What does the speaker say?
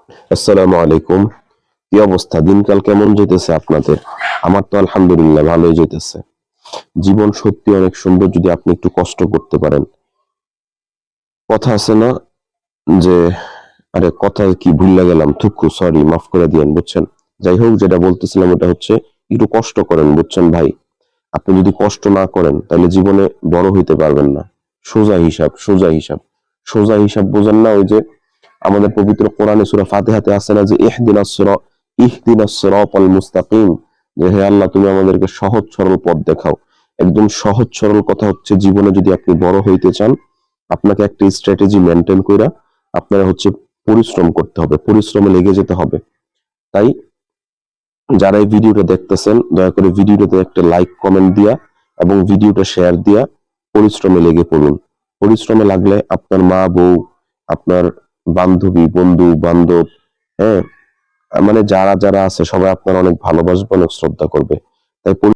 আসসালামু আলাইকুম। কি অবস্থা? দিনকাল কেমন যেতেছে আপনাদের? আমার তো আলহামদুলিল্লাহ ভালোই যেতেছে। জীবন সত্যি অনেক সুন্দর যদি আপনি একটু কষ্ট করতে পারেন। কথা আছে না যে, আরে কথা কি ভুইল্লা গেলাম, থুকু, সরি, মাফ করে দিয়েন, বুঝছেন? যাই হোক, যেটা বলতেছিলাম ওটা হচ্ছে একটু কষ্ট করেন, বুঝছেন ভাই? আপনি যদি কষ্ট না করেন তাহলে জীবনে বড় হইতে পারবেন না। সোজা হিসাব, সোজা হিসাব, সোজা হিসাব বোঝেন না? ওই যে আমাদের পবিত্র কোরআনে সূরা ফাতিহাতে আছে না যে ইহদিনাস সিরাতাল মুস্তাকিম, যে হে আল্লাহ তুমি আমাদেরকে সহজ সরল পথ দেখাও। একদম সহজ সরল কথা হচ্ছে, জীবনে যদি আপনি বড় হইতে চান আপনাকে একটা স্ট্র্যাটেজি মেনটেন কইরা আপনারা হচ্ছে পরিশ্রম করতে হবে, পরিশ্রমে লেগে যেতে হবে। তাই যারা এই ভিডিওটা দেখতেছেন দয়া করে ভিডিওটাতে একটা লাইক কমেন্ট দিয়া এবং ভিডিওটা শেয়ার দিয়া পরিশ্রমে লেগে পড়ুন। পরিশ্রমে লাগলে আপনার মা বউ, আপনার বান্ধবী, বন্ধু বান্ধব, হ্যাঁ, মানে যারা যারা আছে সবাই আপনার অনেক ভালোবাসবে, অনেক শ্রদ্ধা করবে। তাই